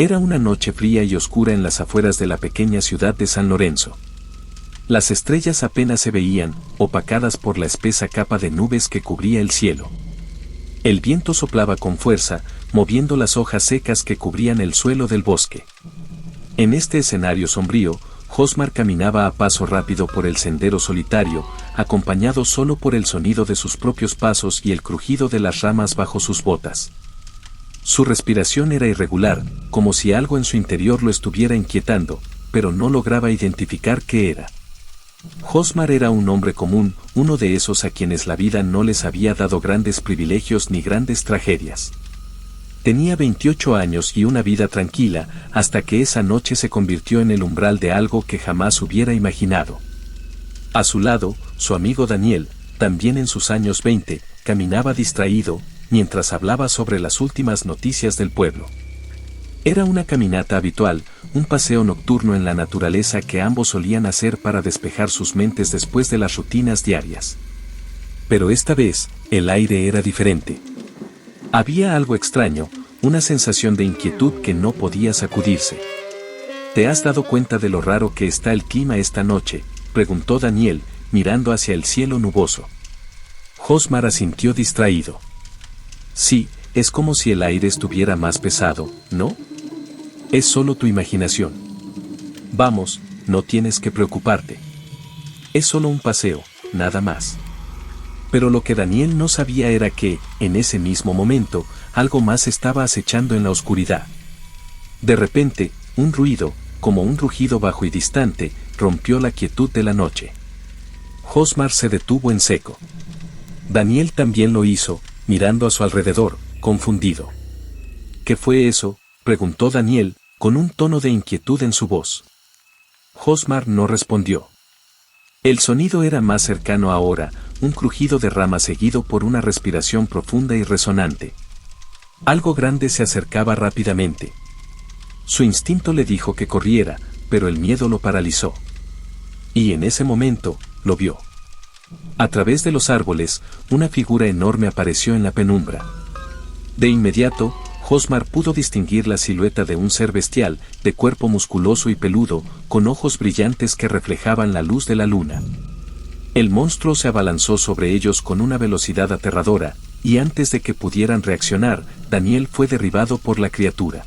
Era una noche fría y oscura en las afueras de la pequeña ciudad de San Lorenzo. Las estrellas apenas se veían, opacadas por la espesa capa de nubes que cubría el cielo. El viento soplaba con fuerza, moviendo las hojas secas que cubrían el suelo del bosque. En este escenario sombrío, Hosmar caminaba a paso rápido por el sendero solitario, acompañado solo por el sonido de sus propios pasos y el crujido de las ramas bajo sus botas. Su respiración era irregular, como si algo en su interior lo estuviera inquietando, pero no lograba identificar qué era. Hosmar era un hombre común, uno de esos a quienes la vida no les había dado grandes privilegios ni grandes tragedias. Tenía 28 años y una vida tranquila, hasta que esa noche se convirtió en el umbral de algo que jamás hubiera imaginado. A su lado, su amigo Daniel, también en sus años 20, caminaba distraído, mientras hablaba sobre las últimas noticias del pueblo. Era una caminata habitual, un paseo nocturno en la naturaleza que ambos solían hacer para despejar sus mentes después de las rutinas diarias. Pero esta vez, el aire era diferente. Había algo extraño, una sensación de inquietud que no podía sacudirse. ¿Te has dado cuenta de lo raro que está el clima esta noche?, preguntó Daniel, mirando hacia el cielo nuboso. Hosmar asintió distraído. Sí, es como si el aire estuviera más pesado, ¿no? Es solo tu imaginación. Vamos, no tienes que preocuparte. Es solo un paseo, nada más. Pero lo que Daniel no sabía era que, en ese mismo momento, algo más estaba acechando en la oscuridad. De repente, un ruido, como un rugido bajo y distante, rompió la quietud de la noche. Hosmar se detuvo en seco. Daniel también lo hizo, mirando a su alrededor, confundido. ¿Qué fue eso?, preguntó Daniel, con un tono de inquietud en su voz. Hosmar no respondió. El sonido era más cercano ahora, un crujido de ramas seguido por una respiración profunda y resonante. Algo grande se acercaba rápidamente. Su instinto le dijo que corriera, pero el miedo lo paralizó. Y en ese momento, lo vio. A través de los árboles, una figura enorme apareció en la penumbra. De inmediato, Hosmar pudo distinguir la silueta de un ser bestial, de cuerpo musculoso y peludo, con ojos brillantes que reflejaban la luz de la luna. El monstruo se abalanzó sobre ellos con una velocidad aterradora, y antes de que pudieran reaccionar, Daniel fue derribado por la criatura.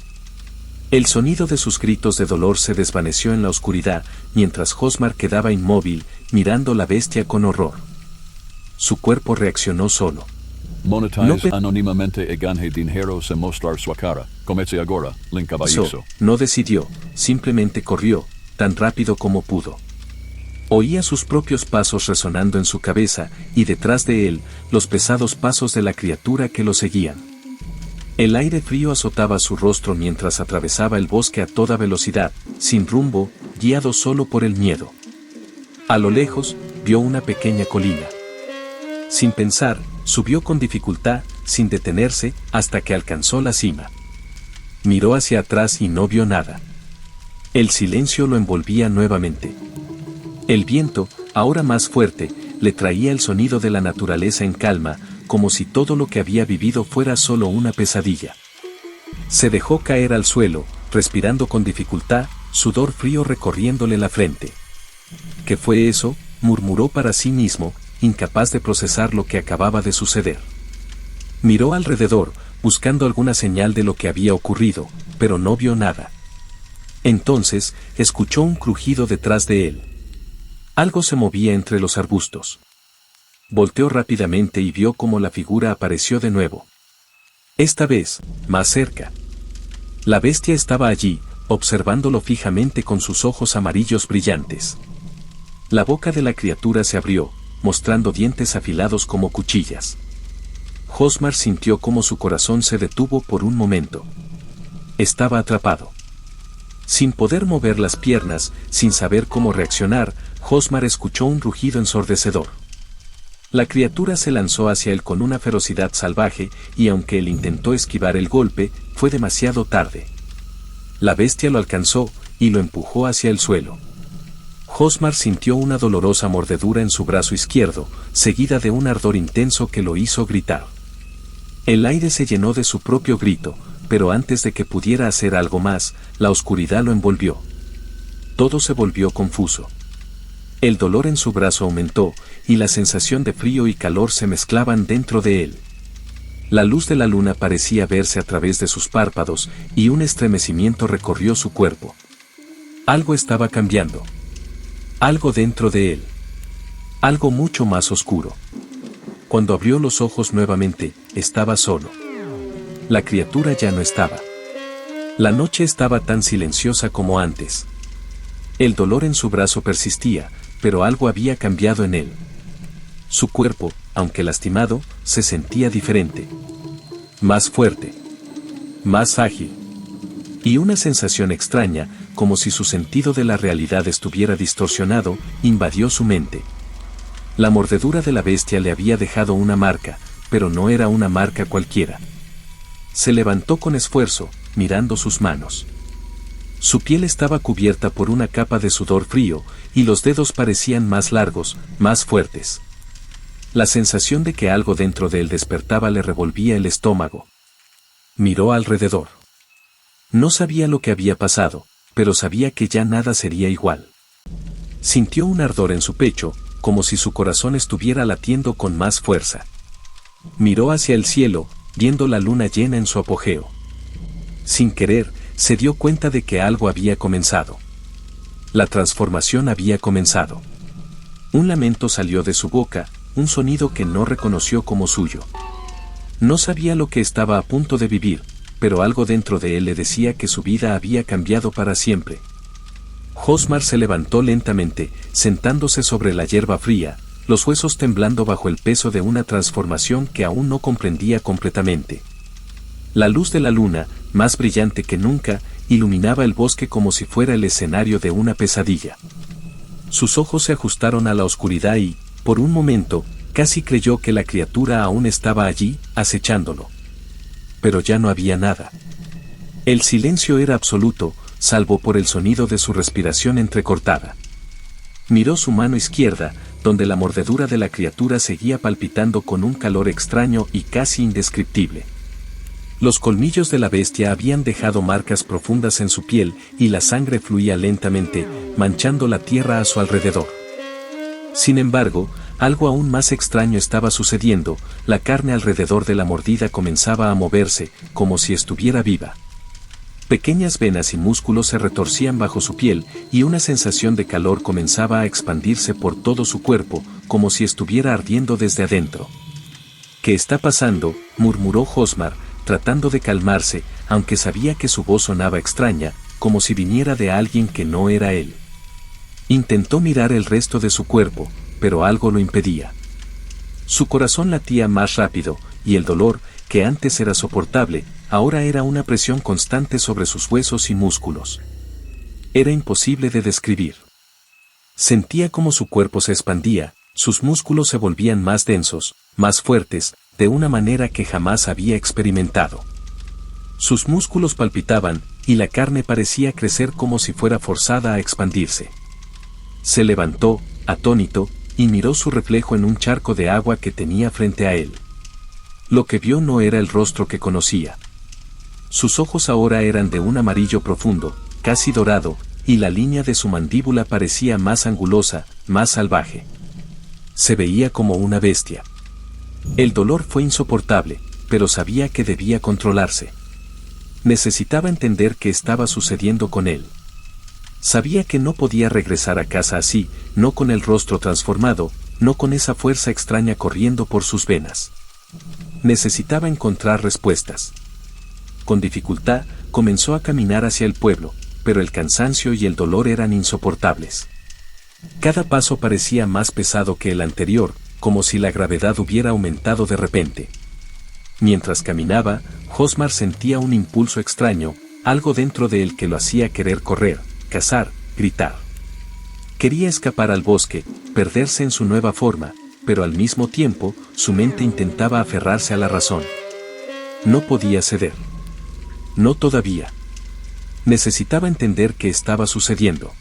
El sonido de sus gritos de dolor se desvaneció en la oscuridad, mientras Hosmar quedaba inmóvil, mirando la bestia con horror. Su cuerpo reaccionó solo. Monetize anónimamente e gane dinero sin mostrar su cara. Comece agora, link abajo. No decidió, simplemente corrió, tan rápido como pudo. Oía sus propios pasos resonando en su cabeza, y detrás de él, los pesados pasos de la criatura que lo seguían. El aire frío azotaba su rostro mientras atravesaba el bosque a toda velocidad, sin rumbo, guiado solo por el miedo. A lo lejos, vio una pequeña colina. Sin pensar, subió con dificultad, sin detenerse, hasta que alcanzó la cima. Miró hacia atrás y no vio nada. El silencio lo envolvía nuevamente. El viento, ahora más fuerte, le traía el sonido de la naturaleza en calma, como si todo lo que había vivido fuera solo una pesadilla. Se dejó caer al suelo, respirando con dificultad, sudor frío recorriéndole la frente. ¿Qué fue eso?, murmuró para sí mismo, incapaz de procesar lo que acababa de suceder. Miró alrededor, buscando alguna señal de lo que había ocurrido, pero no vio nada. Entonces, escuchó un crujido detrás de él. Algo se movía entre los arbustos. Volteó rápidamente y vio cómo la figura apareció de nuevo. Esta vez, más cerca. La bestia estaba allí, observándolo fijamente con sus ojos amarillos brillantes. La boca de la criatura se abrió, mostrando dientes afilados como cuchillas. Hosmar sintió cómo su corazón se detuvo por un momento. Estaba atrapado. Sin poder mover las piernas, sin saber cómo reaccionar, Hosmar escuchó un rugido ensordecedor. La criatura se lanzó hacia él con una ferocidad salvaje, y aunque él intentó esquivar el golpe, fue demasiado tarde. La bestia lo alcanzó, y lo empujó hacia el suelo. Hosmar sintió una dolorosa mordedura en su brazo izquierdo, seguida de un ardor intenso que lo hizo gritar. El aire se llenó de su propio grito, pero antes de que pudiera hacer algo más, la oscuridad lo envolvió. Todo se volvió confuso. El dolor en su brazo aumentó, y la sensación de frío y calor se mezclaban dentro de él. La luz de la luna parecía verse a través de sus párpados, y un estremecimiento recorrió su cuerpo. Algo estaba cambiando. Algo dentro de él. Algo mucho más oscuro. Cuando abrió los ojos nuevamente, estaba solo. La criatura ya no estaba. La noche estaba tan silenciosa como antes. El dolor en su brazo persistía, pero algo había cambiado en él. Su cuerpo, aunque lastimado, se sentía diferente. Más fuerte. Más ágil. Y una sensación extraña, como si su sentido de la realidad estuviera distorsionado, invadió su mente. La mordedura de la bestia le había dejado una marca, pero no era una marca cualquiera. Se levantó con esfuerzo, mirando sus manos. Su piel estaba cubierta por una capa de sudor frío, y los dedos parecían más largos, más fuertes. La sensación de que algo dentro de él despertaba le revolvía el estómago. Miró alrededor. No sabía lo que había pasado, pero sabía que ya nada sería igual. Sintió un ardor en su pecho, como si su corazón estuviera latiendo con más fuerza. Miró hacia el cielo, viendo la luna llena en su apogeo. Sin querer, se dio cuenta de que algo había comenzado. La transformación había comenzado. Un lamento salió de su boca, un sonido que no reconoció como suyo. No sabía lo que estaba a punto de vivir, pero algo dentro de él le decía que su vida había cambiado para siempre. Hosmar se levantó lentamente, sentándose sobre la hierba fría, los huesos temblando bajo el peso de una transformación que aún no comprendía completamente. La luz de la luna, más brillante que nunca, iluminaba el bosque como si fuera el escenario de una pesadilla. Sus ojos se ajustaron a la oscuridad y, por un momento, casi creyó que la criatura aún estaba allí, acechándolo. Pero ya no había nada. El silencio era absoluto, salvo por el sonido de su respiración entrecortada. Miró su mano izquierda, donde la mordedura de la criatura seguía palpitando con un calor extraño y casi indescriptible. Los colmillos de la bestia habían dejado marcas profundas en su piel, y la sangre fluía lentamente, manchando la tierra a su alrededor. Sin embargo, algo aún más extraño estaba sucediendo, la carne alrededor de la mordida comenzaba a moverse, como si estuviera viva. Pequeñas venas y músculos se retorcían bajo su piel, y una sensación de calor comenzaba a expandirse por todo su cuerpo, como si estuviera ardiendo desde adentro. ¿Qué está pasando?, murmuró Hosmar, tratando de calmarse, aunque sabía que su voz sonaba extraña, como si viniera de alguien que no era él. Intentó mirar el resto de su cuerpo, pero algo lo impedía. Su corazón latía más rápido, y el dolor, que antes era soportable, ahora era una presión constante sobre sus huesos y músculos. Era imposible de describir. Sentía como su cuerpo se expandía, sus músculos se volvían más densos, más fuertes, de una manera que jamás había experimentado. Sus músculos palpitaban, y la carne parecía crecer como si fuera forzada a expandirse. Se levantó, atónito, y miró su reflejo en un charco de agua que tenía frente a él. Lo que vio no era el rostro que conocía. Sus ojos ahora eran de un amarillo profundo, casi dorado, y la línea de su mandíbula parecía más angulosa, más salvaje. Se veía como una bestia. El dolor fue insoportable, pero sabía que debía controlarse. Necesitaba entender qué estaba sucediendo con él. Sabía que no podía regresar a casa así, no con el rostro transformado, no con esa fuerza extraña corriendo por sus venas. Necesitaba encontrar respuestas. Con dificultad, comenzó a caminar hacia el pueblo, pero el cansancio y el dolor eran insoportables. Cada paso parecía más pesado que el anterior, como si la gravedad hubiera aumentado de repente. Mientras caminaba, Hosmar sentía un impulso extraño, algo dentro de él que lo hacía querer correr, cazar, gritar. Quería escapar al bosque, perderse en su nueva forma, pero al mismo tiempo, su mente intentaba aferrarse a la razón. No podía ceder. No todavía. Necesitaba entender qué estaba sucediendo.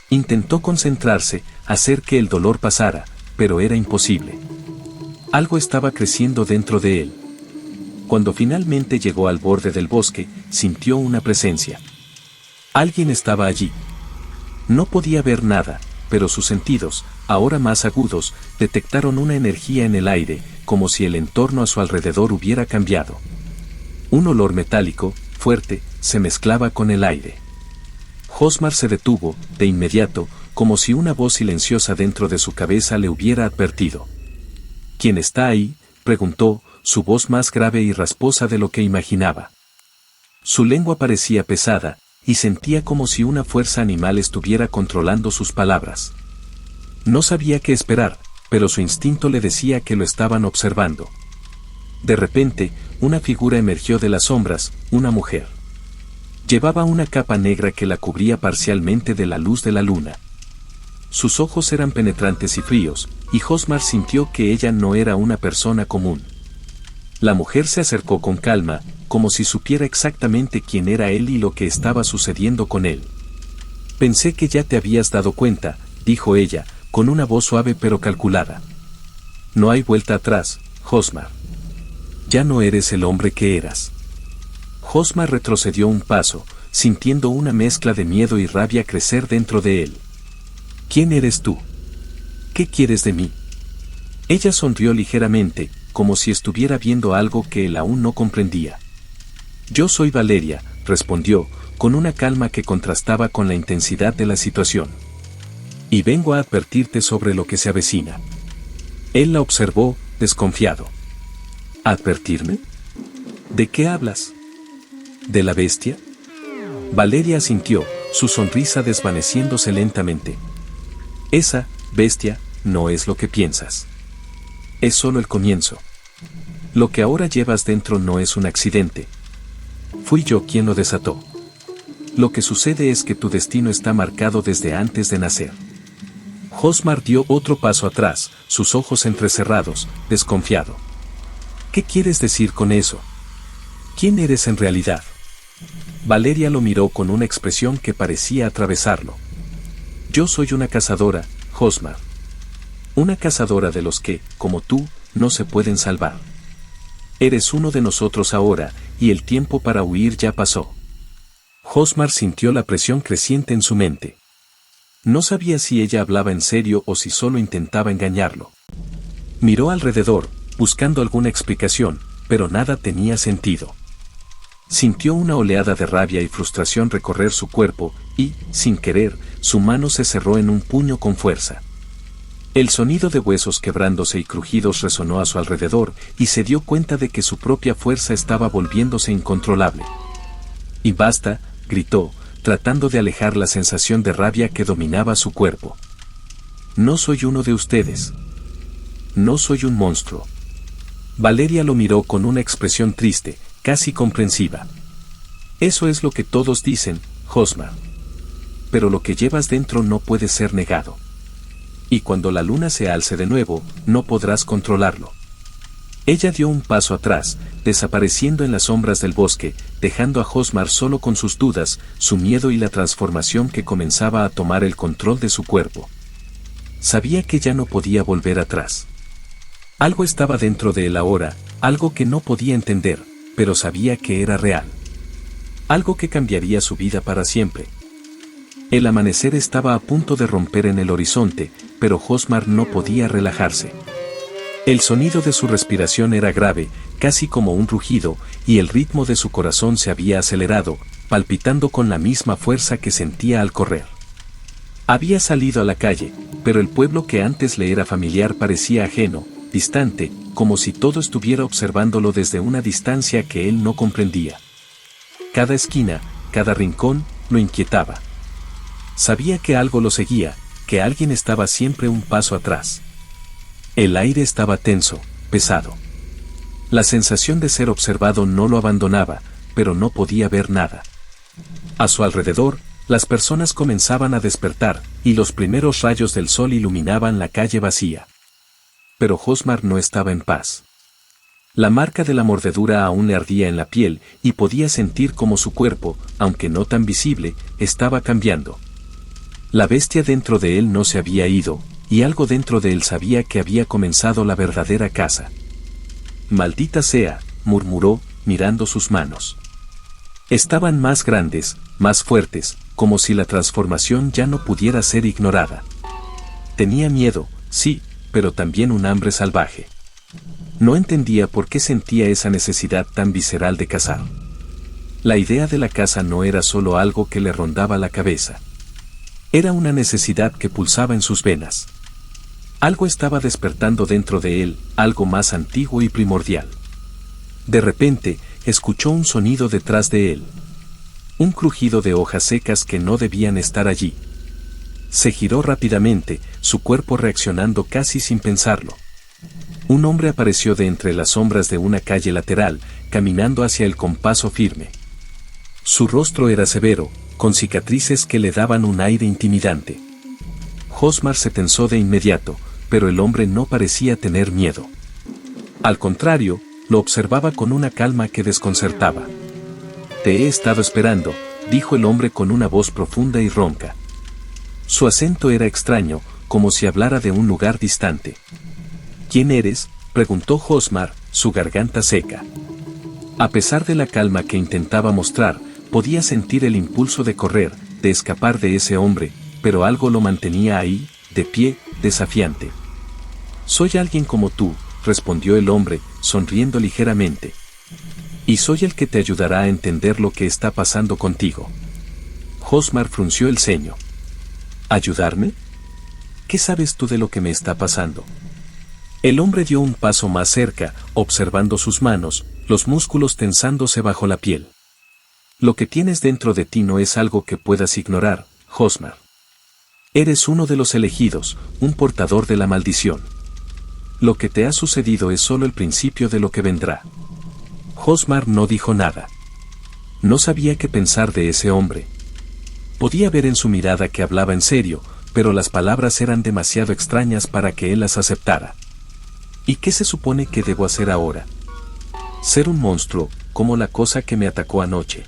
Intentó concentrarse, hacer que el dolor pasara, pero era imposible. Algo estaba creciendo dentro de él. Cuando finalmente llegó al borde del bosque, sintió una presencia. Alguien estaba allí. No podía ver nada, pero sus sentidos, ahora más agudos, detectaron una energía en el aire, como si el entorno a su alrededor hubiera cambiado. Un olor metálico, fuerte, se mezclaba con el aire. Josmar se detuvo, de inmediato, como si una voz silenciosa dentro de su cabeza le hubiera advertido. ¿Quién está ahí?, preguntó, su voz más grave y rasposa de lo que imaginaba. Su lengua parecía pesada, y sentía como si una fuerza animal estuviera controlando sus palabras. No sabía qué esperar, pero su instinto le decía que lo estaban observando. De repente, una figura emergió de las sombras, una mujer. Llevaba una capa negra que la cubría parcialmente de la luz de la luna. Sus ojos eran penetrantes y fríos, y Josmar sintió que ella no era una persona común. La mujer se acercó con calma, como si supiera exactamente quién era él y lo que estaba sucediendo con él. «Pensé que ya te habías dado cuenta», dijo ella, con una voz suave pero calculada. «No hay vuelta atrás, Josmar. Ya no eres el hombre que eras». Josmar retrocedió un paso, sintiendo una mezcla de miedo y rabia crecer dentro de él. «¿Quién eres tú? ¿Qué quieres de mí?». Ella sonrió ligeramente, como si estuviera viendo algo que él aún no comprendía. «Yo soy Valeria», respondió, con una calma que contrastaba con la intensidad de la situación. «Y vengo a advertirte sobre lo que se avecina». Él la observó, desconfiado. «¿Advertirme? ¿De qué hablas? ¿De la bestia?». Valeria asintió, su sonrisa desvaneciéndose lentamente. «Esa bestia no es lo que piensas. Es solo el comienzo. Lo que ahora llevas dentro no es un accidente. Fui yo quien lo desató. Lo que sucede es que tu destino está marcado desde antes de nacer». Josmar dio otro paso atrás, sus ojos entrecerrados, desconfiado. «¿Qué quieres decir con eso? ¿Quién eres en realidad?». Valeria lo miró con una expresión que parecía atravesarlo. «Yo soy una cazadora, Josmar. Una cazadora de los que, como tú, no se pueden salvar. Eres uno de nosotros ahora, y el tiempo para huir ya pasó». Josmar sintió la presión creciente en su mente. No sabía si ella hablaba en serio o si solo intentaba engañarlo. Miró alrededor, buscando alguna explicación, pero nada tenía sentido. Sintió una oleada de rabia y frustración recorrer su cuerpo, y, sin querer, su mano se cerró en un puño con fuerza. El sonido de huesos quebrándose y crujidos resonó a su alrededor, y se dio cuenta de que su propia fuerza estaba volviéndose incontrolable. «Y basta», gritó, tratando de alejar la sensación de rabia que dominaba su cuerpo. «No soy uno de ustedes. No soy un monstruo». Valeria lo miró con una expresión triste, casi comprensiva. «Eso es lo que todos dicen, Josmar. Pero lo que llevas dentro no puede ser negado. Y cuando la luna se alce de nuevo, no podrás controlarlo». Ella dio un paso atrás, desapareciendo en las sombras del bosque, dejando a Josmar solo con sus dudas, su miedo y la transformación que comenzaba a tomar el control de su cuerpo. Sabía que ya no podía volver atrás. Algo estaba dentro de él ahora, algo que no podía entender, pero sabía que era real. Algo que cambiaría su vida para siempre. El amanecer estaba a punto de romper en el horizonte, pero Josmar no podía relajarse. El sonido de su respiración era grave, casi como un rugido, y el ritmo de su corazón se había acelerado, palpitando con la misma fuerza que sentía al correr. Había salido a la calle, pero el pueblo que antes le era familiar parecía ajeno, distante, como si todo estuviera observándolo desde una distancia que él no comprendía. Cada esquina, cada rincón, lo inquietaba. Sabía que algo lo seguía, que alguien estaba siempre un paso atrás. El aire estaba tenso, pesado. La sensación de ser observado no lo abandonaba, pero no podía ver nada. A su alrededor, las personas comenzaban a despertar, y los primeros rayos del sol iluminaban la calle vacía. Pero Josmar no estaba en paz. La marca de la mordedura aún le ardía en la piel, y podía sentir como su cuerpo, aunque no tan visible, estaba cambiando. La bestia dentro de él no se había ido, y algo dentro de él sabía que había comenzado la verdadera caza. «Maldita sea», murmuró, mirando sus manos. Estaban más grandes, más fuertes, como si la transformación ya no pudiera ser ignorada. Tenía miedo, sí, pero también un hambre salvaje. No entendía por qué sentía esa necesidad tan visceral de cazar. La idea de la caza no era solo algo que le rondaba la cabeza. Era una necesidad que pulsaba en sus venas. Algo estaba despertando dentro de él, algo más antiguo y primordial. De repente, escuchó un sonido detrás de él. Un crujido de hojas secas que no debían estar allí. Se giró rápidamente, su cuerpo reaccionando casi sin pensarlo. Un hombre apareció de entre las sombras de una calle lateral, caminando hacia él con paso firme. Su rostro era severo, con cicatrices que le daban un aire intimidante. Hosmar se tensó de inmediato, pero el hombre no parecía tener miedo. Al contrario, lo observaba con una calma que desconcertaba. «Te he estado esperando», dijo el hombre con una voz profunda y ronca. Su acento era extraño, como si hablara de un lugar distante. «¿Quién eres?», preguntó Hosmar, su garganta seca. A pesar de la calma que intentaba mostrar, podía sentir el impulso de correr, de escapar de ese hombre, pero algo lo mantenía ahí, de pie, desafiante. «Soy alguien como tú», respondió el hombre, sonriendo ligeramente. «Y soy el que te ayudará a entender lo que está pasando contigo». Hosmar frunció el ceño. «¿Ayudarme? ¿Qué sabes tú de lo que me está pasando?». El hombre dio un paso más cerca, observando sus manos, los músculos tensándose bajo la piel. «Lo que tienes dentro de ti no es algo que puedas ignorar, Hosmar. Eres uno de los elegidos, un portador de la maldición. Lo que te ha sucedido es solo el principio de lo que vendrá». Hosmar no dijo nada. No sabía qué pensar de ese hombre. Podía ver en su mirada que hablaba en serio, pero las palabras eran demasiado extrañas para que él las aceptara. «¿Y qué se supone que debo hacer ahora?». «Ser un monstruo, como la cosa que me atacó anoche».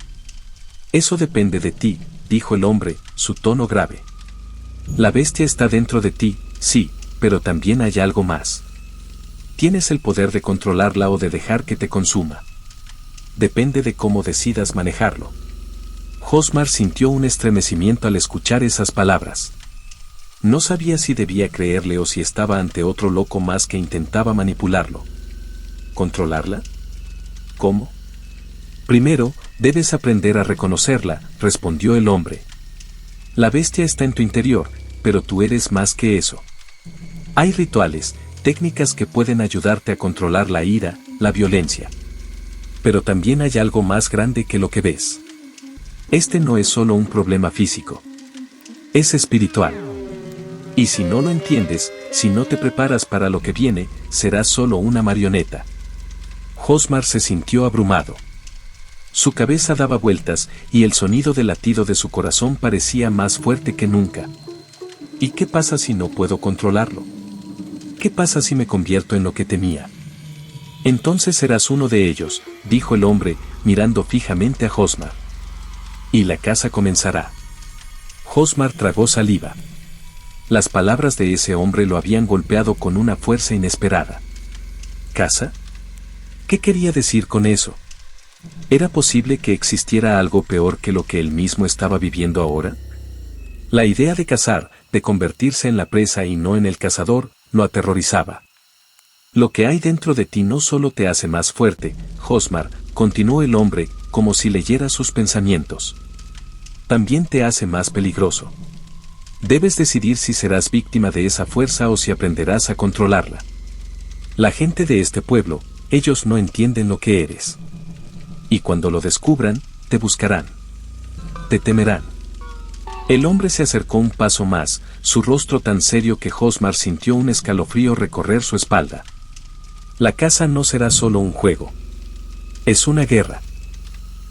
«Eso depende de ti», dijo el hombre, su tono grave. «La bestia está dentro de ti, sí, pero también hay algo más. Tienes el poder de controlarla o de dejar que te consuma. Depende de cómo decidas manejarlo». Hosmar sintió un estremecimiento al escuchar esas palabras. No sabía si debía creerle o si estaba ante otro loco más que intentaba manipularlo. ¿Controlarla? ¿Cómo? «Primero, debes aprender a reconocerla», respondió el hombre. «La bestia está en tu interior, pero tú eres más que eso. Hay rituales, técnicas que pueden ayudarte a controlar la ira, la violencia. Pero también hay algo más grande que lo que ves. Este no es solo un problema físico. Es espiritual. Y si no lo entiendes, si no te preparas para lo que viene, serás solo una marioneta». Hosmar se sintió abrumado. Su cabeza daba vueltas, y el sonido del latido de su corazón parecía más fuerte que nunca. «¿Y qué pasa si no puedo controlarlo? ¿Qué pasa si me convierto en lo que temía?». «Entonces serás uno de ellos», dijo el hombre, mirando fijamente a Hosmar. «Y la caza comenzará». Hosmar tragó saliva. Las palabras de ese hombre lo habían golpeado con una fuerza inesperada. ¿Caza? ¿Qué quería decir con eso? ¿Era posible que existiera algo peor que lo que él mismo estaba viviendo ahora? La idea de cazar, de convertirse en la presa y no en el cazador, lo aterrorizaba. «Lo que hay dentro de ti no solo te hace más fuerte, Hosmar», continuó el hombre, como si leyera sus pensamientos. «También te hace más peligroso. Debes decidir si serás víctima de esa fuerza o si aprenderás a controlarla. La gente de este pueblo, ellos no entienden lo que eres. Y cuando lo descubran, te buscarán. Te temerán». El hombre se acercó un paso más, su rostro tan serio que Hosmar sintió un escalofrío recorrer su espalda. «La caza no será solo un juego. Es una guerra.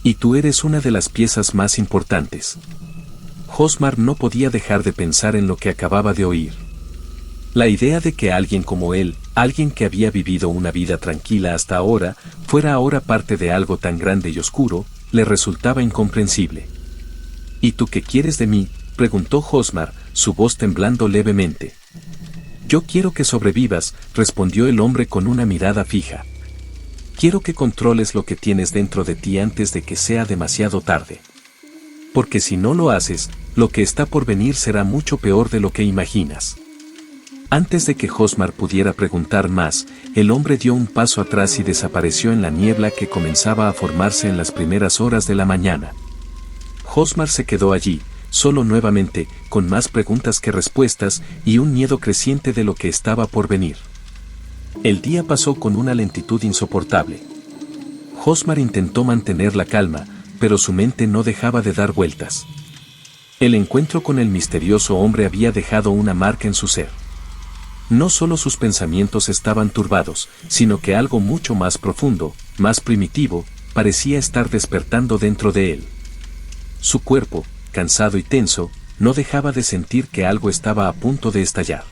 Y tú eres una de las piezas más importantes». Hosmar no podía dejar de pensar en lo que acababa de oír. La idea de que alguien como él, alguien que había vivido una vida tranquila hasta ahora, fuera ahora parte de algo tan grande y oscuro, le resultaba incomprensible. «¿Y tú qué quieres de mí?», preguntó Hosmar, su voz temblando levemente. «Yo quiero que sobrevivas», respondió el hombre con una mirada fija. Quiero que controles lo que tienes dentro de ti antes de que sea demasiado tarde. Porque si no lo haces, lo que está por venir será mucho peor de lo que imaginas. Antes de que Hosmar pudiera preguntar más, el hombre dio un paso atrás y desapareció en la niebla que comenzaba a formarse en las primeras horas de la mañana. Hosmar se quedó allí, solo nuevamente, con más preguntas que respuestas y un miedo creciente de lo que estaba por venir. El día pasó con una lentitud insoportable. Hosmar intentó mantener la calma, pero su mente no dejaba de dar vueltas. El encuentro con el misterioso hombre había dejado una marca en su ser. No solo sus pensamientos estaban turbados, sino que algo mucho más profundo, más primitivo, parecía estar despertando dentro de él. Su cuerpo, cansado y tenso, no dejaba de sentir que algo estaba a punto de estallar.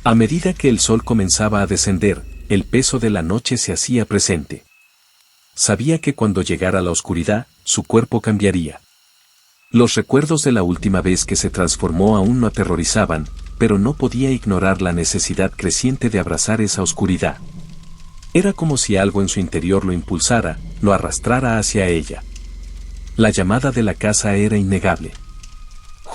A medida que el sol comenzaba a descender, el peso de la noche se hacía presente. Sabía que cuando llegara la oscuridad, su cuerpo cambiaría. Los recuerdos de la última vez que se transformó aún no aterrorizaban, pero no podía ignorar la necesidad creciente de abrazar esa oscuridad. Era como si algo en su interior lo impulsara, lo arrastrara hacia ella. La llamada de la casa era innegable.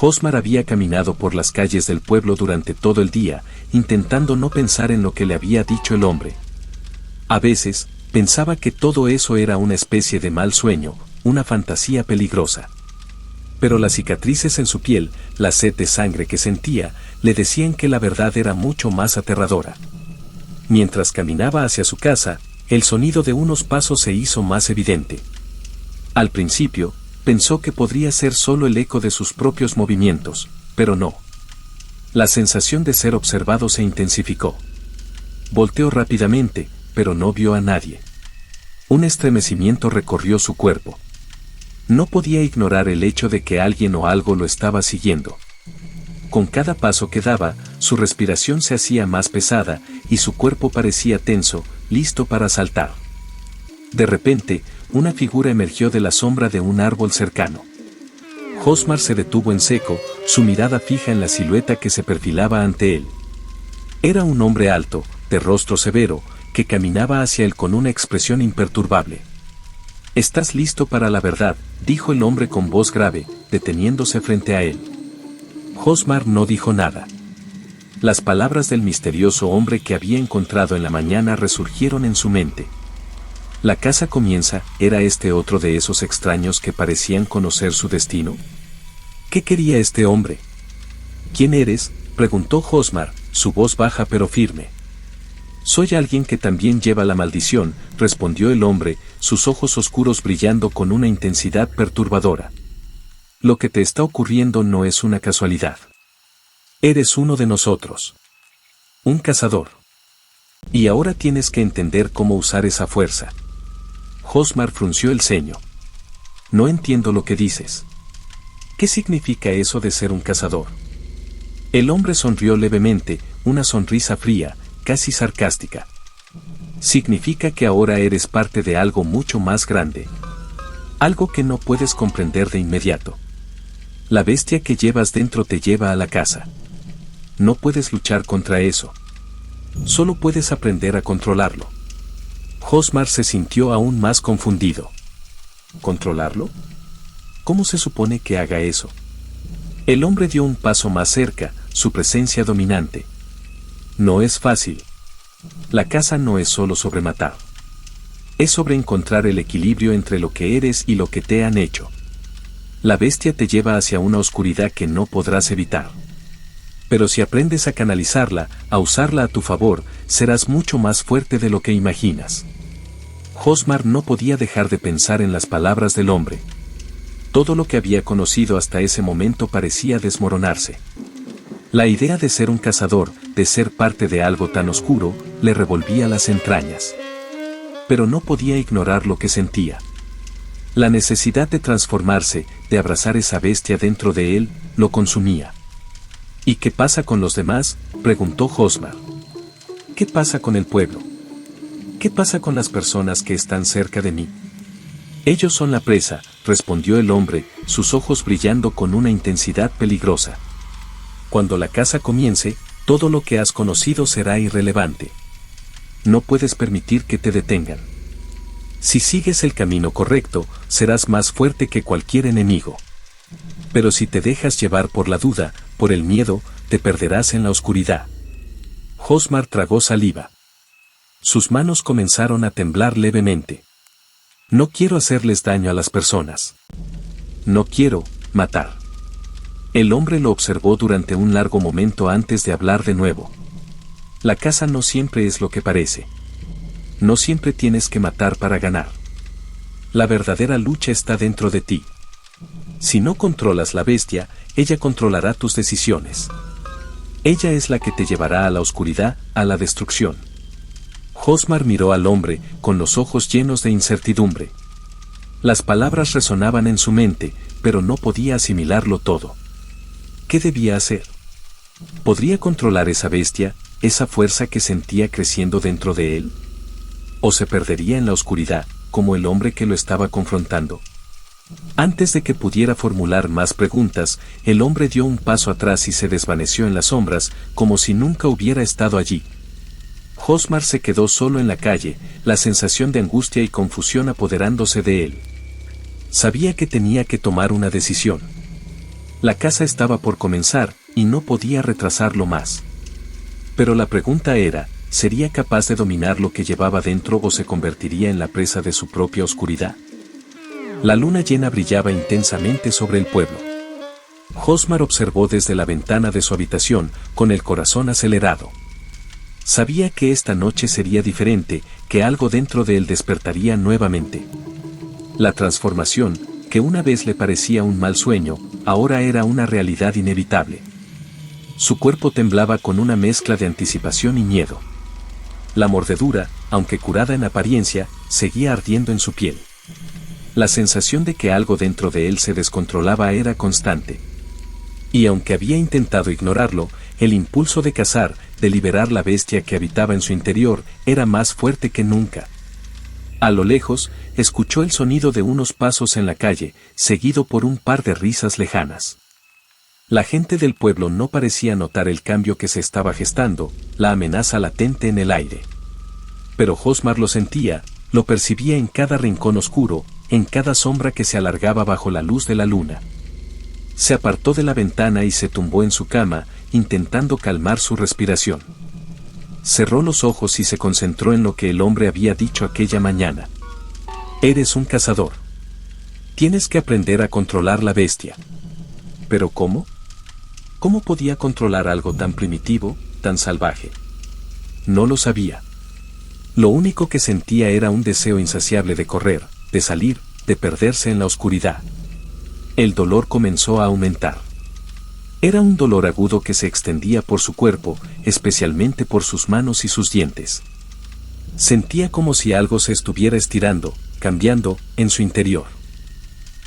Hosmar había caminado por las calles del pueblo durante todo el día, intentando no pensar en lo que le había dicho el hombre. A veces, pensaba que todo eso era una especie de mal sueño, una fantasía peligrosa. Pero las cicatrices en su piel, la sed de sangre que sentía, le decían que la verdad era mucho más aterradora. Mientras caminaba hacia su casa, el sonido de unos pasos se hizo más evidente. Al principio, pensó que podría ser solo el eco de sus propios movimientos, pero no. La sensación de ser observado se intensificó. Volteó rápidamente, pero no vio a nadie. Un estremecimiento recorrió su cuerpo. No podía ignorar el hecho de que alguien o algo lo estaba siguiendo. Con cada paso que daba, su respiración se hacía más pesada y su cuerpo parecía tenso, listo para saltar. De repente, una figura emergió de la sombra de un árbol cercano. Hosmar se detuvo en seco, su mirada fija en la silueta que se perfilaba ante él. Era un hombre alto, de rostro severo, que caminaba hacia él con una expresión imperturbable. «¿Estás listo para la verdad?», dijo el hombre con voz grave, deteniéndose frente a él. Hosmar no dijo nada. Las palabras del misterioso hombre que había encontrado en la mañana resurgieron en su mente. La casa comienza, ¿era este otro de esos extraños que parecían conocer su destino? ¿Qué quería este hombre? ¿Quién eres?, preguntó Hosmar, su voz baja pero firme. «Soy alguien que también lleva la maldición», respondió el hombre, sus ojos oscuros brillando con una intensidad perturbadora. «Lo que te está ocurriendo no es una casualidad. Eres uno de nosotros. Un cazador. Y ahora tienes que entender cómo usar esa fuerza». Hosmar frunció el ceño. «No entiendo lo que dices. ¿Qué significa eso de ser un cazador?». El hombre sonrió levemente, una sonrisa fría, casi sarcástica. «Significa que ahora eres parte de algo mucho más grande. Algo que no puedes comprender de inmediato. La bestia que llevas dentro te lleva a la casa. No puedes luchar contra eso. Solo puedes aprender a controlarlo». Hosmar se sintió aún más confundido. ¿Controlarlo? ¿Cómo se supone que haga eso? El hombre dio un paso más cerca, su presencia dominante. «No es fácil. La caza no es solo sobre matar. Es sobre encontrar el equilibrio entre lo que eres y lo que te han hecho. La bestia te lleva hacia una oscuridad que no podrás evitar. Pero si aprendes a canalizarla, a usarla a tu favor, serás mucho más fuerte de lo que imaginas». Hosmar no podía dejar de pensar en las palabras del hombre. Todo lo que había conocido hasta ese momento parecía desmoronarse. La idea de ser un cazador, de ser parte de algo tan oscuro, le revolvía las entrañas. Pero no podía ignorar lo que sentía. La necesidad de transformarse, de abrazar esa bestia dentro de él, lo consumía. «¿Y qué pasa con los demás?», preguntó Hosmar. «¿Qué pasa con el pueblo? ¿Qué pasa con las personas que están cerca de mí?». «Ellos son la presa», respondió el hombre, sus ojos brillando con una intensidad peligrosa. «Cuando la caza comience, todo lo que has conocido será irrelevante. No puedes permitir que te detengan. Si sigues el camino correcto, serás más fuerte que cualquier enemigo. Pero si te dejas llevar por la duda, por el miedo, te perderás en la oscuridad. Hosmar tragó saliva. Sus manos comenzaron a temblar levemente. No quiero hacerles daño a las personas. No quiero matar. El hombre lo observó durante un largo momento antes de hablar de nuevo. La caza no siempre es lo que parece. No siempre tienes que matar para ganar. La verdadera lucha está dentro de ti. Si no controlas la bestia, ella controlará tus decisiones. Ella es la que te llevará a la oscuridad, a la destrucción. Hosmar miró al hombre, con los ojos llenos de incertidumbre. Las palabras resonaban en su mente, pero no podía asimilarlo todo. ¿Qué debía hacer? ¿Podría controlar esa bestia, esa fuerza que sentía creciendo dentro de él? ¿O se perdería en la oscuridad, como el hombre que lo estaba confrontando? Antes de que pudiera formular más preguntas, el hombre dio un paso atrás y se desvaneció en las sombras, como si nunca hubiera estado allí. Hosmar se quedó solo en la calle, la sensación de angustia y confusión apoderándose de él. Sabía que tenía que tomar una decisión. La caza estaba por comenzar, y no podía retrasarlo más. Pero la pregunta era, ¿sería capaz de dominar lo que llevaba dentro o se convertiría en la presa de su propia oscuridad? La luna llena brillaba intensamente sobre el pueblo. Hosmar observó desde la ventana de su habitación, con el corazón acelerado. Sabía que esta noche sería diferente, que algo dentro de él despertaría nuevamente. La transformación, que una vez le parecía un mal sueño, ahora era una realidad inevitable. Su cuerpo temblaba con una mezcla de anticipación y miedo. La mordedura, aunque curada en apariencia, seguía ardiendo en su piel. La sensación de que algo dentro de él se descontrolaba era constante. Y aunque había intentado ignorarlo, el impulso de cazar, de liberar la bestia que habitaba en su interior, era más fuerte que nunca. A lo lejos, escuchó el sonido de unos pasos en la calle, seguido por un par de risas lejanas. La gente del pueblo no parecía notar el cambio que se estaba gestando, la amenaza latente en el aire. Pero Hosmar lo sentía, lo percibía en cada rincón oscuro, en cada sombra que se alargaba bajo la luz de la luna. Se apartó de la ventana y se tumbó en su cama, intentando calmar su respiración. Cerró los ojos y se concentró en lo que el hombre había dicho aquella mañana. Eres un cazador. Tienes que aprender a controlar la bestia. ¿Pero cómo? ¿Cómo podía controlar algo tan primitivo, tan salvaje? No lo sabía. Lo único que sentía era un deseo insaciable de correr, de salir, de perderse en la oscuridad. El dolor comenzó a aumentar. Era un dolor agudo que se extendía por su cuerpo, especialmente por sus manos y sus dientes. Sentía como si algo se estuviera estirando, cambiando, en su interior.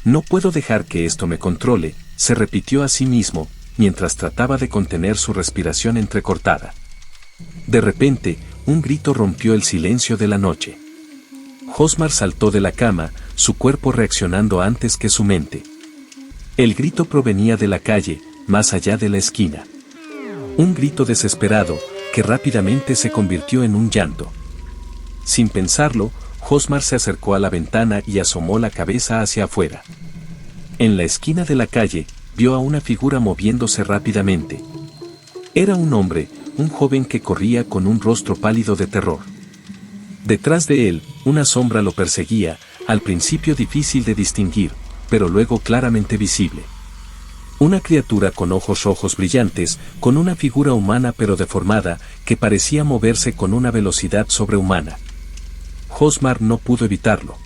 No puedo dejar que esto me controle, se repitió a sí mismo, mientras trataba de contener su respiración entrecortada. De repente, un grito rompió el silencio de la noche. Hosmar saltó de la cama, su cuerpo reaccionando antes que su mente. El grito provenía de la calle, más allá de la esquina. Un grito desesperado, que rápidamente se convirtió en un llanto. Sin pensarlo, Hosmar se acercó a la ventana y asomó la cabeza hacia afuera. En la esquina de la calle, vio a una figura moviéndose rápidamente. Era un hombre, un joven que corría con un rostro pálido de terror. Detrás de él, una sombra lo perseguía, al principio difícil de distinguir, pero luego claramente visible. Una criatura con ojos rojos brillantes, con una figura humana pero deformada, que parecía moverse con una velocidad sobrehumana. Hosmar no pudo evitarlo.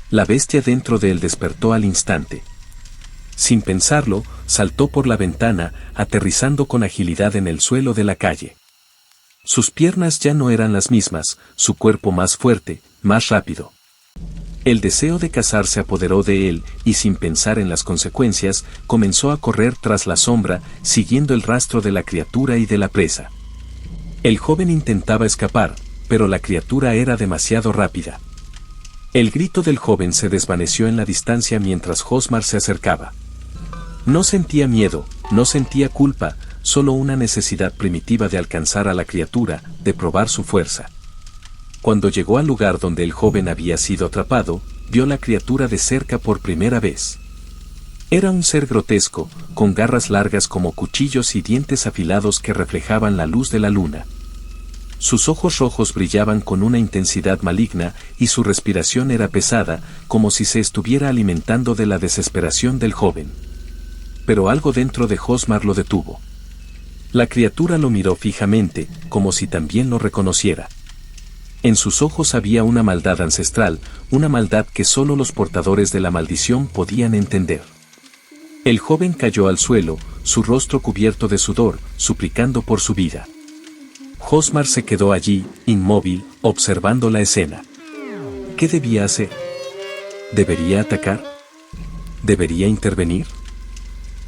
La bestia dentro de él despertó al instante. Sin pensarlo, saltó por la ventana, aterrizando con agilidad en el suelo de la calle. Sus piernas ya no eran las mismas, su cuerpo más fuerte, más rápido. El deseo de cazar se apoderó de él, y sin pensar en las consecuencias, comenzó a correr tras la sombra, siguiendo el rastro de la criatura y de la presa. El joven intentaba escapar, pero la criatura era demasiado rápida. El grito del joven se desvaneció en la distancia mientras Hosmar se acercaba. No sentía miedo, no sentía culpa, solo una necesidad primitiva de alcanzar a la criatura, de probar su fuerza. Cuando llegó al lugar donde el joven había sido atrapado, vio la criatura de cerca por primera vez. Era un ser grotesco, con garras largas como cuchillos y dientes afilados que reflejaban la luz de la luna. Sus ojos rojos brillaban con una intensidad maligna y su respiración era pesada, como si se estuviera alimentando de la desesperación del joven. Pero algo dentro de Hosmar lo detuvo. La criatura lo miró fijamente, como si también lo reconociera. En sus ojos había una maldad ancestral, una maldad que solo los portadores de la maldición podían entender. El joven cayó al suelo, su rostro cubierto de sudor, suplicando por su vida. Hosmar se quedó allí, inmóvil, observando la escena. ¿Qué debía hacer? ¿Debería atacar? ¿Debería intervenir?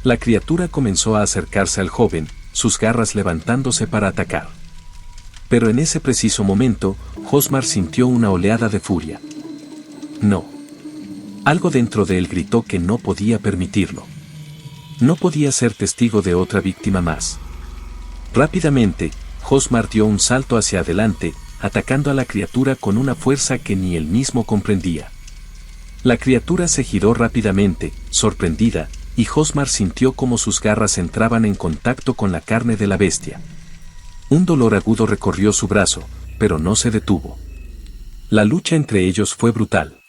La criatura comenzó a acercarse al joven, sus garras levantándose para atacar. Pero en ese preciso momento, Hosmar sintió una oleada de furia. No. Algo dentro de él gritó que no podía permitirlo. No podía ser testigo de otra víctima más. Rápidamente, Hosmar dio un salto hacia adelante, atacando a la criatura con una fuerza que ni él mismo comprendía. La criatura se giró rápidamente, sorprendida, y Hosmar sintió como sus garras entraban en contacto con la carne de la bestia. Un dolor agudo recorrió su brazo, pero no se detuvo. La lucha entre ellos fue brutal.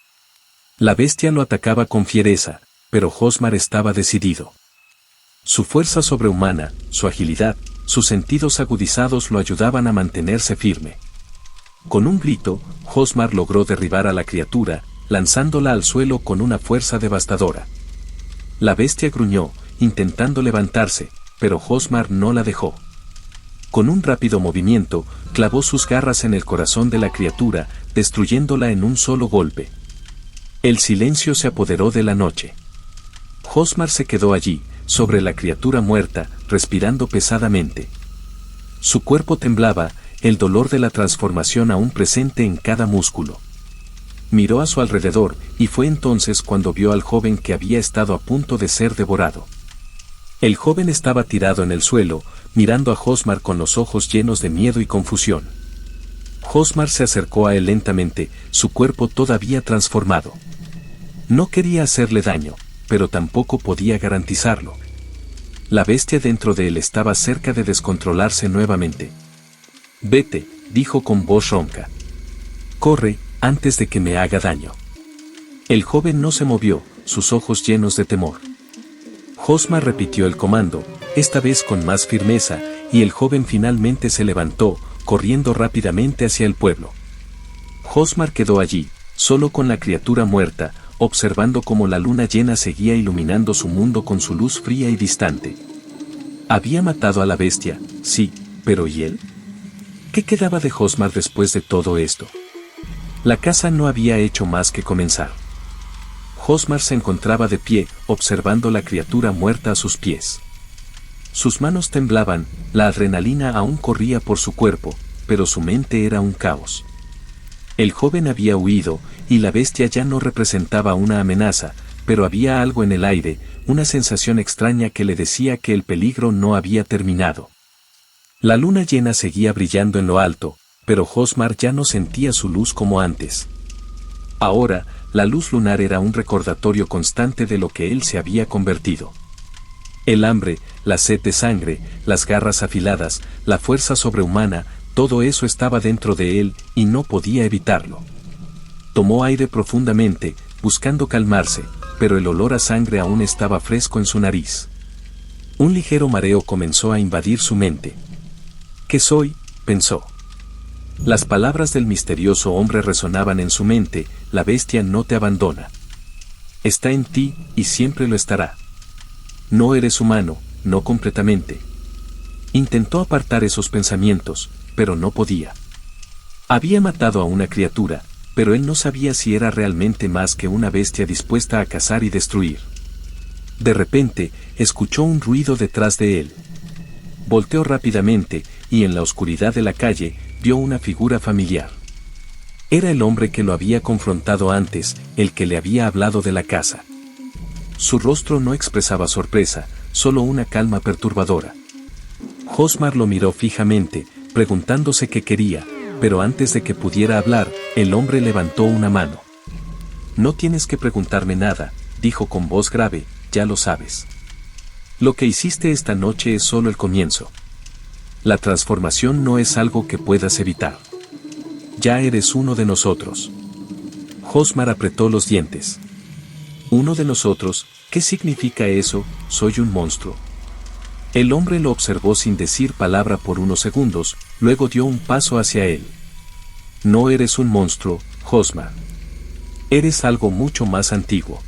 La bestia lo atacaba con fiereza, pero Hosmar estaba decidido. Su fuerza sobrehumana, su agilidad, sus sentidos agudizados lo ayudaban a mantenerse firme. Con un grito, Hosmar logró derribar a la criatura, lanzándola al suelo con una fuerza devastadora. La bestia gruñó, intentando levantarse, pero Hosmar no la dejó. Con un rápido movimiento, clavó sus garras en el corazón de la criatura, destruyéndola en un solo golpe. El silencio se apoderó de la noche. Hosmar se quedó allí, sobre la criatura muerta, respirando pesadamente. Su cuerpo temblaba, el dolor de la transformación aún presente en cada músculo. Miró a su alrededor, y fue entonces cuando vio al joven que había estado a punto de ser devorado. El joven estaba tirado en el suelo, mirando a Hosmar con los ojos llenos de miedo y confusión. Hosmar se acercó a él lentamente, su cuerpo todavía transformado. No quería hacerle daño, pero tampoco podía garantizarlo. La bestia dentro de él estaba cerca de descontrolarse nuevamente. «Vete», dijo con voz ronca. «Corre, antes de que me haga daño». El joven no se movió, sus ojos llenos de temor. Hosmar repitió el comando, esta vez con más firmeza, y el joven finalmente se levantó, corriendo rápidamente hacia el pueblo. Hosmar quedó allí, solo con la criatura muerta, observando cómo la luna llena seguía iluminando su mundo con su luz fría y distante. Había matado a la bestia, sí, pero ¿y él? ¿Qué quedaba de Hosmar después de todo esto? La caza no había hecho más que comenzar. Hosmar se encontraba de pie, observando la criatura muerta a sus pies. Sus manos temblaban, la adrenalina aún corría por su cuerpo, pero su mente era un caos. El joven había huido, y la bestia ya no representaba una amenaza, pero había algo en el aire, una sensación extraña que le decía que el peligro no había terminado. La luna llena seguía brillando en lo alto, pero Hosmar ya no sentía su luz como antes. Ahora, la luz lunar era un recordatorio constante de lo que él se había convertido. El hambre, la sed de sangre, las garras afiladas, la fuerza sobrehumana, todo eso estaba dentro de él, y no podía evitarlo. Tomó aire profundamente, buscando calmarse, pero el olor a sangre aún estaba fresco en su nariz. Un ligero mareo comenzó a invadir su mente. ¿Qué soy?, pensó. Las palabras del misterioso hombre resonaban en su mente, la bestia no te abandona. Está en ti, y siempre lo estará. No eres humano, no completamente. Intentó apartar esos pensamientos, pero no podía. Había matado a una criatura, pero él no sabía si era realmente más que una bestia dispuesta a cazar y destruir. De repente, escuchó un ruido detrás de él. Volteó rápidamente, y en la oscuridad de la calle, vio una figura familiar. Era el hombre que lo había confrontado antes, el que le había hablado de la caza. Su rostro no expresaba sorpresa, solo una calma perturbadora. Hosmar lo miró fijamente, preguntándose qué quería, Pero antes de que pudiera hablar, el hombre levantó una mano. No tienes que preguntarme nada, dijo con voz grave, ya lo sabes. Lo que hiciste esta noche es solo el comienzo. La transformación no es algo que puedas evitar. Ya eres uno de nosotros. Hosmar apretó los dientes. ¿Uno de nosotros? ¿Qué significa eso? Soy un monstruo. El hombre lo observó sin decir palabra por unos segundos, luego dio un paso hacia él. No eres un monstruo, Hosmar. Eres algo mucho más antiguo.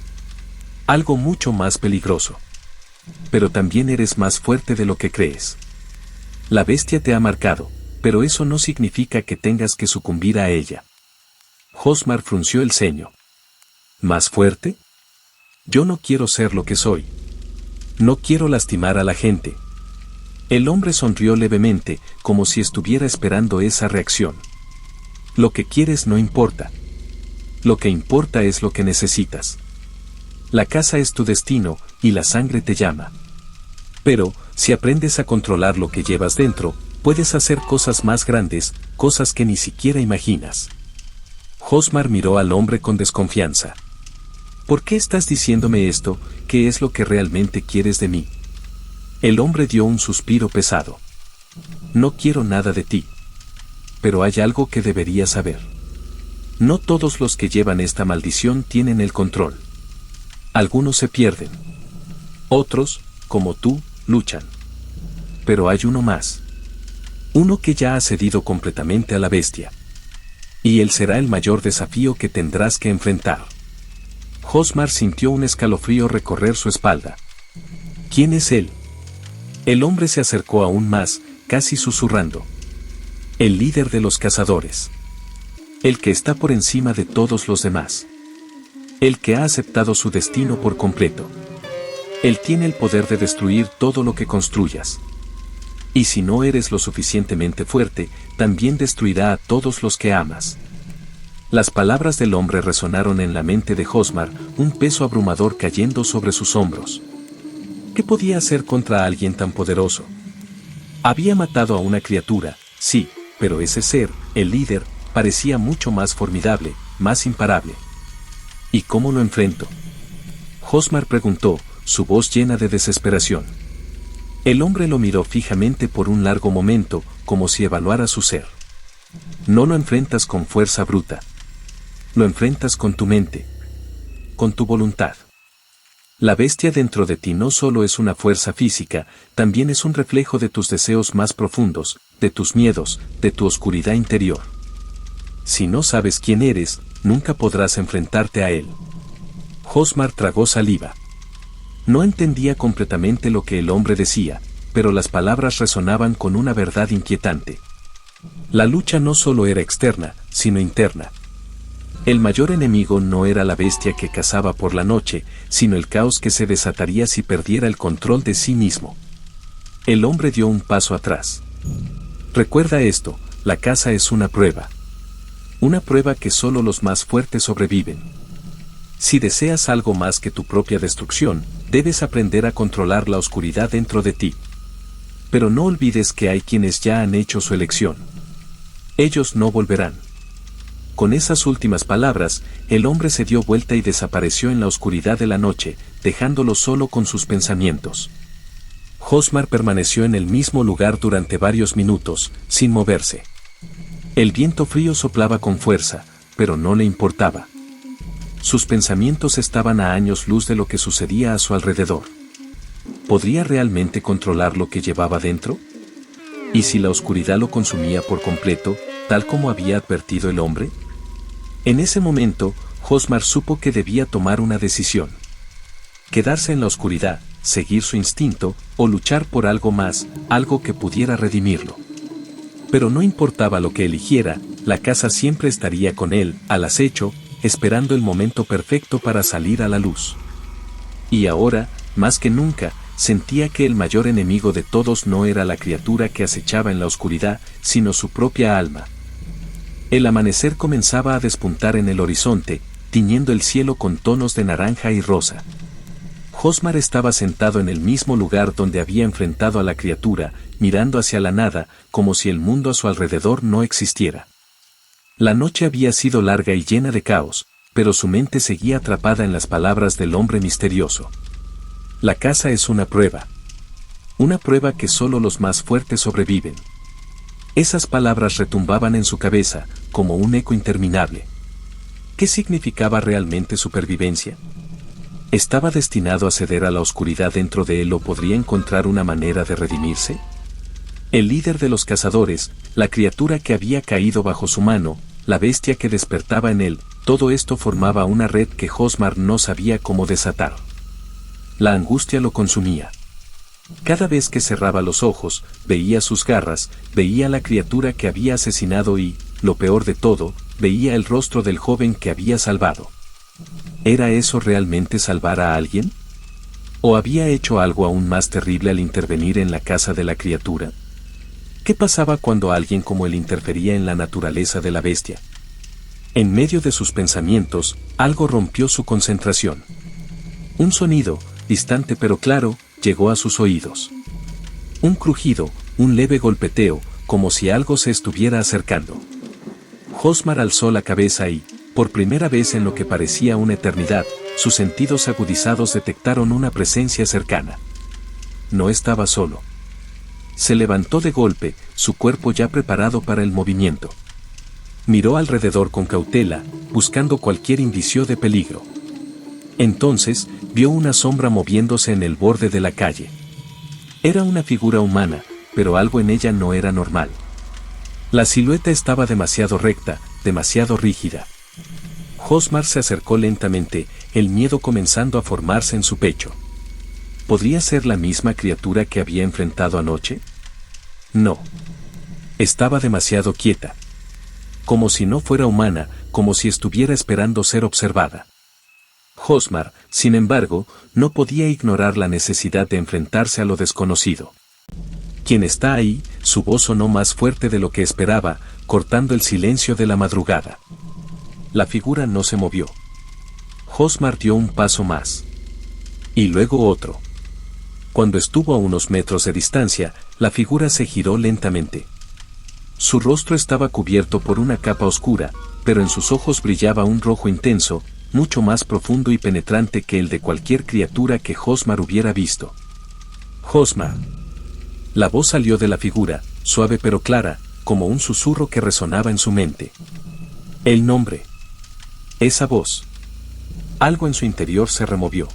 Algo mucho más peligroso. Pero también eres más fuerte de lo que crees. La bestia te ha marcado, pero eso no significa que tengas que sucumbir a ella. Hosmar frunció el ceño. ¿Más fuerte? Yo no quiero ser lo que soy. No quiero lastimar a la gente. El hombre sonrió levemente, como si estuviera esperando esa reacción. Lo que quieres no importa. Lo que importa es lo que necesitas. La casa es tu destino, y la sangre te llama. Pero, si aprendes a controlar lo que llevas dentro, puedes hacer cosas más grandes, cosas que ni siquiera imaginas. Hosmar miró al hombre con desconfianza. ¿Por qué estás diciéndome esto? ¿Qué es lo que realmente quieres de mí? El hombre dio un suspiro pesado. No quiero nada de ti. Pero hay algo que deberías saber. No todos los que llevan esta maldición tienen el control. Algunos se pierden. Otros, como tú, luchan. Pero hay uno más. Uno que ya ha cedido completamente a la bestia. Y él será el mayor desafío que tendrás que enfrentar. Hosmar sintió un escalofrío recorrer su espalda. ¿Quién es él? El hombre se acercó aún más, casi susurrando. El líder de los cazadores. El que está por encima de todos los demás. El que ha aceptado su destino por completo. Él tiene el poder de destruir todo lo que construyas. Y si no eres lo suficientemente fuerte, también destruirá a todos los que amas. Las palabras del hombre resonaron en la mente de Hosmar, un peso abrumador cayendo sobre sus hombros. ¿Qué podía hacer contra alguien tan poderoso? Había matado a una criatura, sí, pero ese ser, el líder, parecía mucho más formidable, más imparable. ¿Y cómo lo enfrento? Hosmar preguntó, su voz llena de desesperación. El hombre lo miró fijamente por un largo momento, como si evaluara su ser. No lo enfrentas con fuerza bruta. Lo enfrentas con tu mente. Con tu voluntad. La bestia dentro de ti no solo es una fuerza física, también es un reflejo de tus deseos más profundos, de tus miedos, de tu oscuridad interior. Si no sabes quién eres, nunca podrás enfrentarte a él. Hosmar tragó saliva. No entendía completamente lo que el hombre decía, pero las palabras resonaban con una verdad inquietante. La lucha no solo era externa, sino interna. El mayor enemigo no era la bestia que cazaba por la noche, sino el caos que se desataría si perdiera el control de sí mismo. El hombre dio un paso atrás. Recuerda esto, la caza es una prueba. Una prueba que solo los más fuertes sobreviven. Si deseas algo más que tu propia destrucción, debes aprender a controlar la oscuridad dentro de ti. Pero no olvides que hay quienes ya han hecho su elección. Ellos no volverán. Con esas últimas palabras, el hombre se dio vuelta y desapareció en la oscuridad de la noche, dejándolo solo con sus pensamientos. Hosmar permaneció en el mismo lugar durante varios minutos, sin moverse. El viento frío soplaba con fuerza, pero no le importaba. Sus pensamientos estaban a años luz de lo que sucedía a su alrededor. ¿Podría realmente controlar lo que llevaba dentro? ¿Y si la oscuridad lo consumía por completo, tal como había advertido el hombre? En ese momento, Hosmar supo que debía tomar una decisión. Quedarse en la oscuridad, seguir su instinto, o luchar por algo más, algo que pudiera redimirlo. Pero no importaba lo que eligiera, la casa siempre estaría con él, al acecho, esperando el momento perfecto para salir a la luz. Y ahora, más que nunca, sentía que el mayor enemigo de todos no era la criatura que acechaba en la oscuridad, sino su propia alma. El amanecer comenzaba a despuntar en el horizonte, tiñendo el cielo con tonos de naranja y rosa. Hosmar estaba sentado en el mismo lugar donde había enfrentado a la criatura, mirando hacia la nada, como si el mundo a su alrededor no existiera. La noche había sido larga y llena de caos, pero su mente seguía atrapada en las palabras del hombre misterioso. La casa es una prueba. Una prueba que solo los más fuertes sobreviven. Esas palabras retumbaban en su cabeza, como un eco interminable. ¿Qué significaba realmente supervivencia? ¿Estaba destinado a ceder a la oscuridad dentro de él o podría encontrar una manera de redimirse? El líder de los cazadores, la criatura que había caído bajo su mano, la bestia que despertaba en él, todo esto formaba una red que Hosmar no sabía cómo desatar. La angustia lo consumía. Cada vez que cerraba los ojos, veía sus garras, veía la criatura que había asesinado y, lo peor de todo, veía el rostro del joven que había salvado. ¿Era eso realmente salvar a alguien? ¿O había hecho algo aún más terrible al intervenir en la casa de la criatura? ¿Qué pasaba cuando alguien como él interfería en la naturaleza de la bestia? En medio de sus pensamientos, algo rompió su concentración. Un sonido, distante pero claro, llegó a sus oídos. Un crujido, un leve golpeteo, como si algo se estuviera acercando. Hosmar alzó la cabeza y, por primera vez en lo que parecía una eternidad, sus sentidos agudizados detectaron una presencia cercana. No estaba solo. Se levantó de golpe, su cuerpo ya preparado para el movimiento. Miró alrededor con cautela, buscando cualquier indicio de peligro. Entonces, vio una sombra moviéndose en el borde de la calle. Era una figura humana, pero algo en ella no era normal. La silueta estaba demasiado recta, demasiado rígida. Hosmar se acercó lentamente, el miedo comenzando a formarse en su pecho. ¿Podría ser la misma criatura que había enfrentado anoche? No. Estaba demasiado quieta. Como si no fuera humana, como si estuviera esperando ser observada. Hosmar, sin embargo, no podía ignorar la necesidad de enfrentarse a lo desconocido. ¿Quién está ahí? Su voz sonó más fuerte de lo que esperaba, cortando el silencio de la madrugada. La figura no se movió. Hosmar dio un paso más. Y luego otro. Cuando estuvo a unos metros de distancia, la figura se giró lentamente. Su rostro estaba cubierto por una capa oscura, pero en sus ojos brillaba un rojo intenso, mucho más profundo y penetrante que el de cualquier criatura que Hosmar hubiera visto. Hosmar. La voz salió de la figura, suave pero clara, como un susurro que resonaba en su mente. El nombre. Esa voz. Algo en su interior se removió.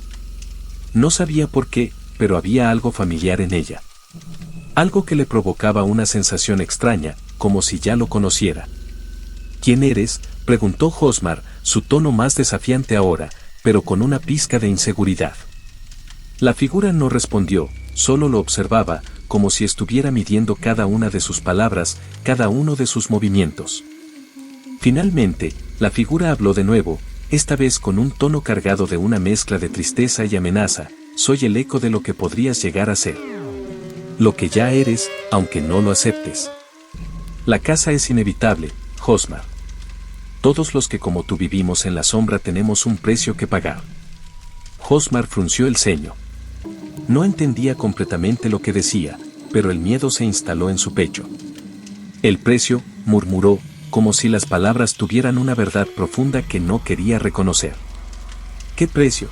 No sabía por qué, pero había algo familiar en ella. Algo que le provocaba una sensación extraña, como si ya lo conociera. ¿Quién eres?, preguntó Hosmar, su tono más desafiante ahora, pero con una pizca de inseguridad. La figura no respondió, solo lo observaba, como si estuviera midiendo cada una de sus palabras, cada uno de sus movimientos. Finalmente, la figura habló de nuevo, esta vez con un tono cargado de una mezcla de tristeza y amenaza. Soy el eco de lo que podrías llegar a ser. Lo que ya eres, aunque no lo aceptes. La casa es inevitable, Hosmar. Todos los que como tú vivimos en la sombra tenemos un precio que pagar. Hosmar frunció el ceño. No entendía completamente lo que decía, pero el miedo se instaló en su pecho. El precio, murmuró, como si las palabras tuvieran una verdad profunda que no quería reconocer. ¿Qué precio?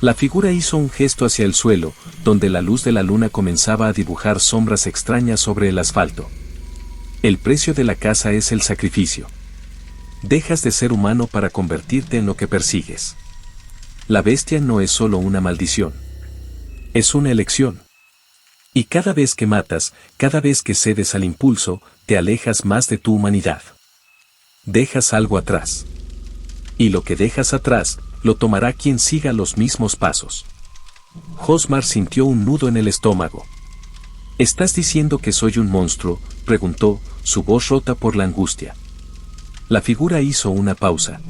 La figura hizo un gesto hacia el suelo, donde la luz de la luna comenzaba a dibujar sombras extrañas sobre el asfalto. El precio de la casa es el sacrificio. Dejas de ser humano para convertirte en lo que persigues. La bestia no es solo una maldición. Es una elección. Y cada vez que matas, cada vez que cedes al impulso, te alejas más de tu humanidad. Dejas algo atrás. Y lo que dejas atrás, lo tomará quien siga los mismos pasos. Hosmar sintió un nudo en el estómago. ¿Estás diciendo que soy un monstruo?, preguntó, su voz rota por la angustia. La figura hizo una pausa.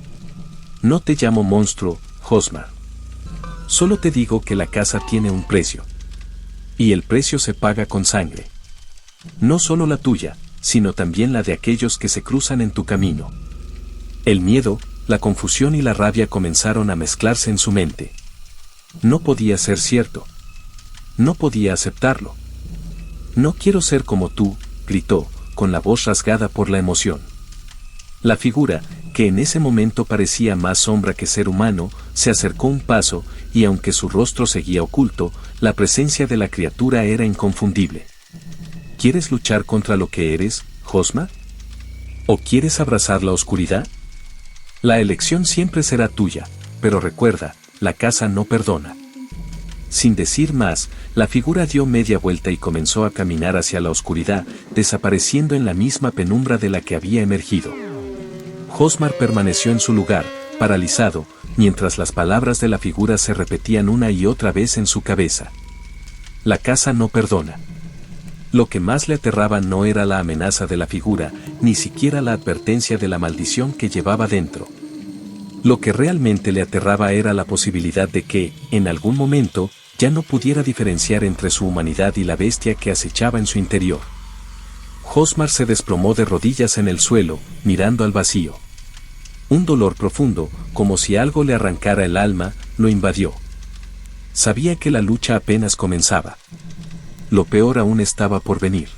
No te llamo monstruo, Hosmar. Solo te digo que la casa tiene un precio. Y el precio se paga con sangre. No solo la tuya, sino también la de aquellos que se cruzan en tu camino. El miedo, la confusión y la rabia comenzaron a mezclarse en su mente. No podía ser cierto. No podía aceptarlo. No quiero ser como tú, gritó, con la voz rasgada por la emoción. La figura, que en ese momento parecía más sombra que ser humano, se acercó un paso, y aunque su rostro seguía oculto, la presencia de la criatura era inconfundible. ¿Quieres luchar contra lo que eres, Hosmar? ¿O quieres abrazar la oscuridad? La elección siempre será tuya, pero recuerda, la casa no perdona. Sin decir más, la figura dio media vuelta y comenzó a caminar hacia la oscuridad, desapareciendo en la misma penumbra de la que había emergido. Hosmar permaneció en su lugar, paralizado, mientras las palabras de la figura se repetían una y otra vez en su cabeza. La casa no perdona. Lo que más le aterraba no era la amenaza de la figura, ni siquiera la advertencia de la maldición que llevaba dentro. Lo que realmente le aterraba era la posibilidad de que, en algún momento, ya no pudiera diferenciar entre su humanidad y la bestia que acechaba en su interior. Hosmar se desplomó de rodillas en el suelo, mirando al vacío. Un dolor profundo, como si algo le arrancara el alma, lo invadió. Sabía que la lucha apenas comenzaba. Lo peor aún estaba por venir.